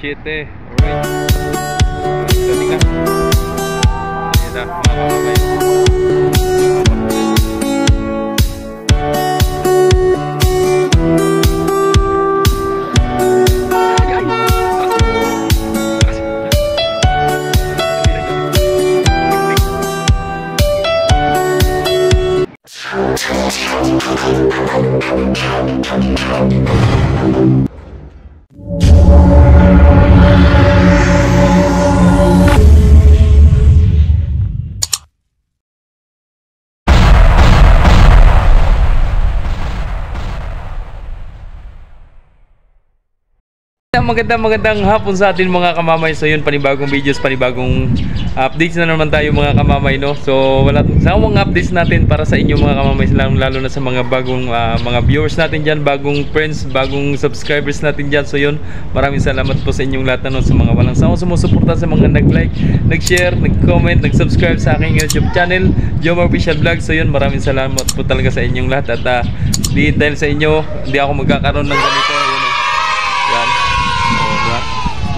7. Alright. Galing nga. Ayan na, mga kamamay. Magandang hapon sa atin mga kamamay. So yun, panibagong videos, panibagong updates na naman tayo mga kamamay, no? So wala sawang updates natin para sa inyo mga kamamay, lalo na sa mga bagong mga viewers natin dyan, bagong friends, bagong subscribers natin dyan. So yun, maraming salamat po sa inyong lahat, no? Sa mga walang sawang sumusuporta, sa mga nag-like, nag-share, nag-comment, nag-subscribe sa aking YouTube channel, Jomar Official Vlog. So yun, maraming salamat po talaga sa inyong lahat. At dahil sa inyo, hindi ako magkakaroon ng ganito. Yan.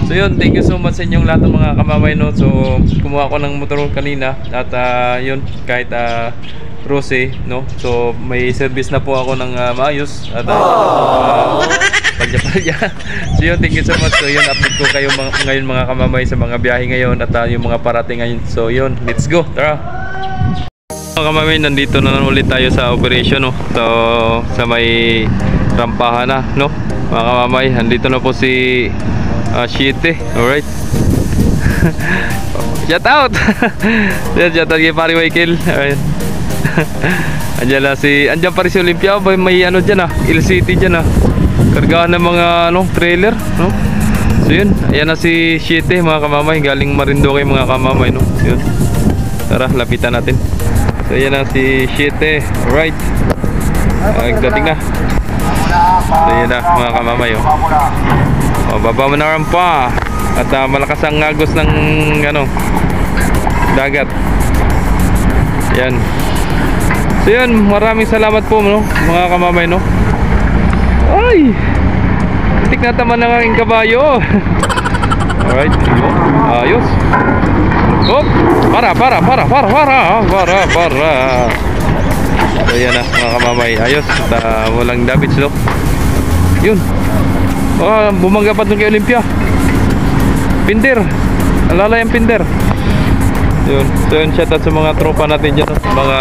So yun, thank you so much sa inyong lahat ng mga kamamay, no? So kumuha ako ng motor kanina at yun, kahit Rose, no? So may service na po ako ng maayos at palya. So yun, thank you so much. So yun, update ko kayo ngayon mga kamamay sa mga biyahe ngayon at yung mga parating ngayon. So yun, let's go, tara! Mga kamamay, nandito na ulit tayo sa operation, no? So sa may rampahan na, no? Mga kamamay, nandito na po si 7. Alright. Shout out. Shout out kay Pari Michael. Alright. Andiyan pa rin si Olympia. May ano dyan LCT dyan kargahan ng mga trailer, no? So yun, ayan na si 7 mga kamamay, galing Marinduque mga kamamay, no? So yun, tara, lapitan natin. So ayan na si 7. Alright. Dating na. So ayan na mga kamamay, baba mo na rampa at malakas ang agos ng dagat. Yan. So yun, maraming salamat po, no, mga kamamay, no. Ay, titik na taman ng aking kabayo. Alright, ayos. Oh, para. So yan na mga kamamay, ayos. At walang damage, no. Yun. Bumangga pa doon kay Olympia. Pinder. Alala yung Pinder. Yun. So yun, shout out sa mga tropa natin dyan, mga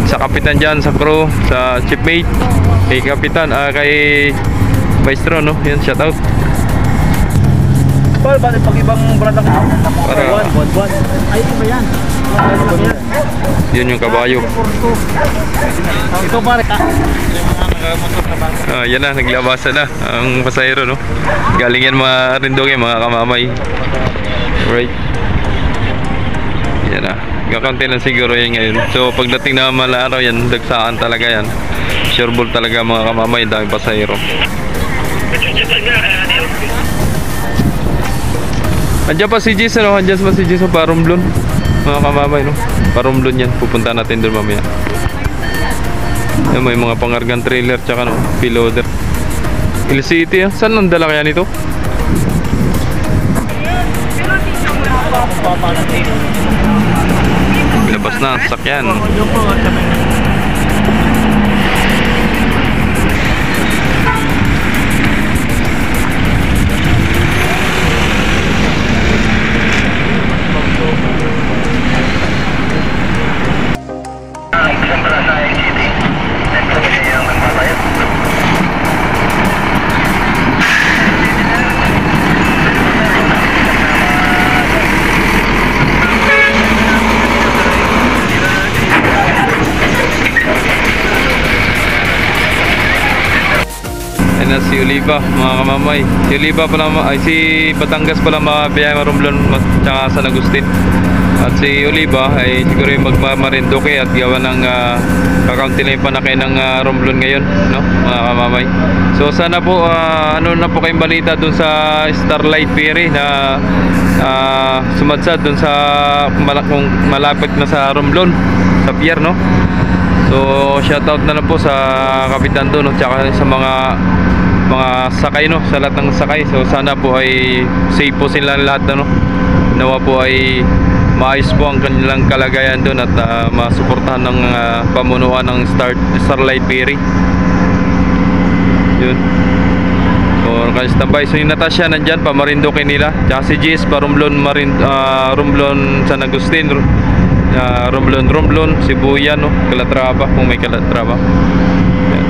sa kapitan dyan, sa crew, sa chipmate, kay kapitan, kay maestro, no? Yun, shout out. Paul, bakit pag ibang brand ang buwan? Ay, iba yan. Yun yung kabayo. Ito pare ka. Yan na, naglabasan na ang pasahero, no? Galing yan mga Marinduque mga kamamay. Right. Yan na, kakunti lang siguro yan ngayon. So pagdating na malaraw yan, dagsaan talaga yan. Sure ball talaga mga kamamay, daming pasahero. Andiyan pa si Jis, no? Andiyan pa si Jis sa Parumblon mga kamamay, no? Parumblon yan, pupunta natin doon mamaya. Yan, may mga pangargang trailer tsaka piloder. LCT, saan ang dala kaya nito? Pinabas na ang sakyan. Na si Oliva mga kamamay, si Oliva pala, si Batangas pala mabiyahe Marumblon tsaka San Agustin, at si Oliva ay siguro yung magmamarinduque at gawa ng kakaunti na yung panakay ng Romblon ngayon, no, mga kamamay. So sana po ano na po kayong balita dun sa Starlight Ferry na sumadsad dun sa malapit na sa Romblon sa pier, no. So shoutout na lang po sa kapitan doon, no, tsaka sa mga mga sakay, no, sa lahat ng sakay. So sana po ay safe po sila lahat, no. Nawa po ay maayos po ang kanilang kalagayan doon at masuportahan ng pamunuan ng Starlight Ferry. Yun. So naka-standby. So yung Natasha nandyan, pa Marinduque nila. Tsaka si Jis pa Romblon, Romblon San Agustin, Romblon Sibuyan, no, Calatrava, kung may Calatrava. Yan.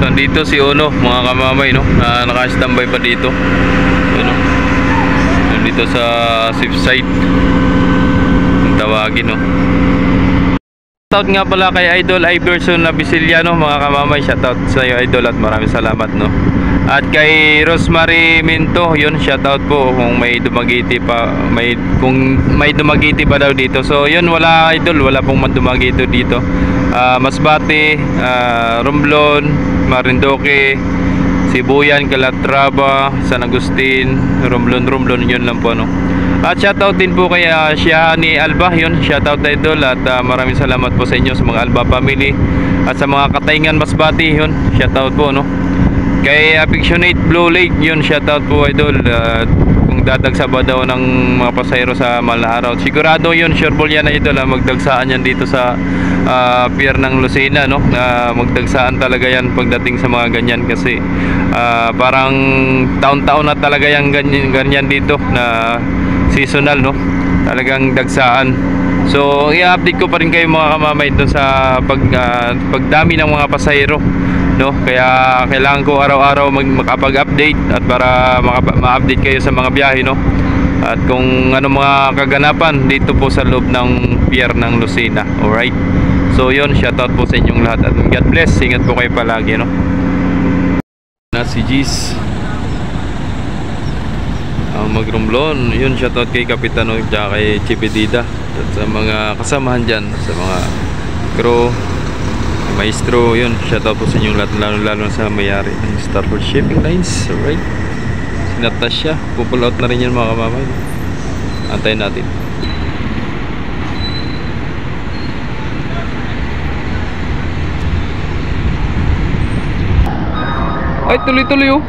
So dito si Ono, mga kamamay, no, naka-standby pa dito. Yun, no. Dito sa safe side ang tawagin, no. Shoutout nga pala kay Idol Iverson Nabisiliano, mga kamamay. Shoutout sa iyo, Idol, at maraming salamat, no. At kay Rosemary Minto, yun, shoutout po kung may dumagiti pa, kung may dumagiti pa daw dito. So yun, wala, Idol, wala pong dumagito dito. Masbate, Romblon, Marinduque, Sibuyan, Calatrava, San Agustin, Romblon, yun lang po, no. At shoutout din po kay Shiani Alba, yun, shoutout, Idol, at maraming salamat po sa inyo, sa mga Alba family, at sa mga Katayngan Masbate, yun, shoutout po, no. Kay Affectionate Blue Lake, yun, shoutout po, Idol. Kung dadagsaba daw ng mga pasahero sa mahal na araw, sigurado yun, sureball yan, Idol, magdagsaan yan dito sa pier ng Lucena, no. Magdagsaan talaga yan pagdating sa mga ganyan, kasi parang taon-taon na talaga yung ganyan dito na seasonal, no, talagang dagsaan. So i-update ko pa rin kayo, mga kamamay, doon sa pagdami ng mga pasahero, no. Kaya kailangan ko araw-araw makapag-update at para ma-update kayo sa mga biyahe, no, at kung ano mga kaganapan dito po sa loob ng pier ng Lucena. Alright, so yun, shoutout po sa inyong lahat at God bless. Ingat po kayo palagi, no. Na si Gis ang Magromblon, yun, shoutout kay Kapitano at kay Chipedida at sa mga kasamahan dyan, sa mga crew, maestro, yun, shoutout po sa inyong lahat, lalo sa mayari ng Starboard Shipping Lines. Alright, si Natasha, pupull out na rin yan, mga kamamay. Antayin natin. Ay, tuloy-tuloy, oh.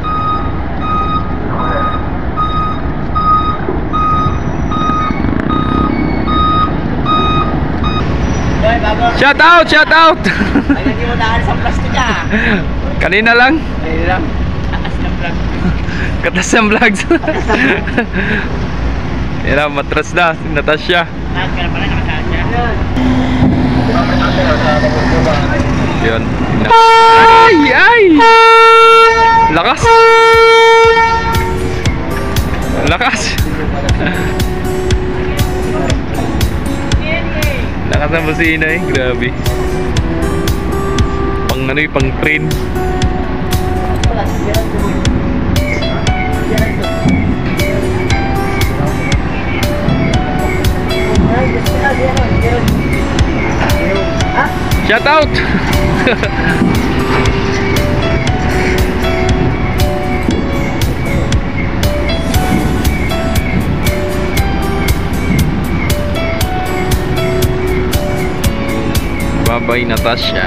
Shout out, shout out. Ay, hindi mo daan sa plastic, ah. Kanina lang. Kanina lang. Katas ng vlog. Katas ng vlogs. Yan, matras na si Natasha. Lahat ka na pala nakasaan siya. Yun. Ay! Lakas! Lakas! Lakas ang busina, eh. Grabe. Pang ano, pang train. Shout out. Bye-bye, Natasha.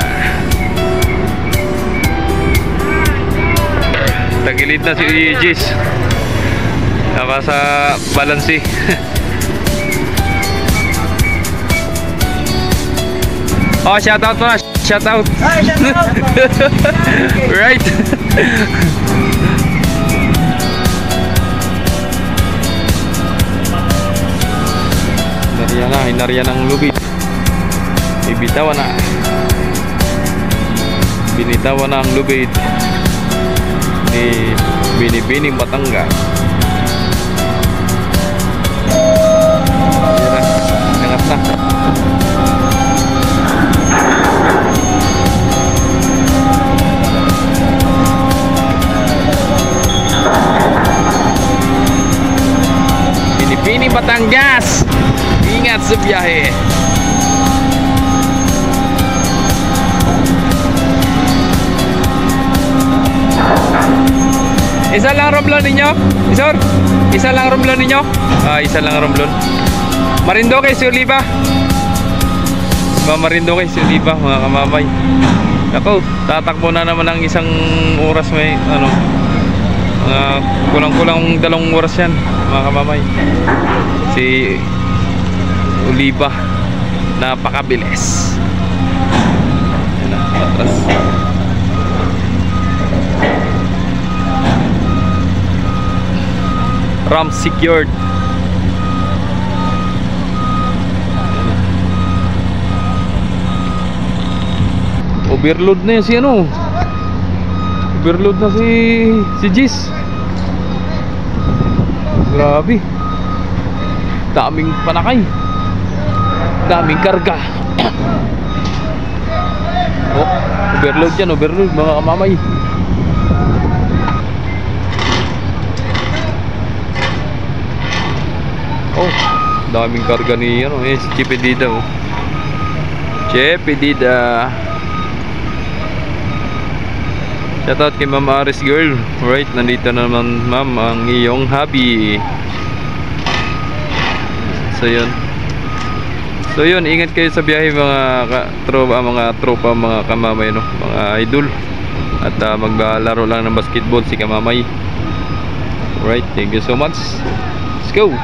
Tagilid na si Gis. Naka sa balansi. Oh, shout out mo na. Shout out. Ay, shout out. Right. Hinarya ng lubid. Ibitawan na. Binitawan na ang lubid ni Binibining Batangas. Yan na. Angat na. Binibining Batangas. Ingat sa biyahe. Isa lang romblon ninyo? Isor? Isa lang romblon ninyo? Isa lang romblon. Marinduque, si Oliva. Marinduque, si Oliva, mga kamamay. Ako, tatakbo na naman ng isang oras, may ano, kulang-kulang 2 oras yan mga kamamay. Si Oliva, napakabilis. Yan na, atras. Ram secured. Overload na yan si ano. Overload na si Jis. Grabe. Daming panakay. Daming karga. Oh, overload yan, overload mga kamamay. Oh, daming karga ni ano, si Chipedida oh. Chipedida. Shoutout kay Ma'am Aris Girl. Right, nandito na naman ma'am ang iyong hobby. So yun, ingat kayo sa biyahe mga tropa, mga kamamay no, mga idol. At maglalaro lang ng basketball si kamamay. Right, thank you so much. Let's go.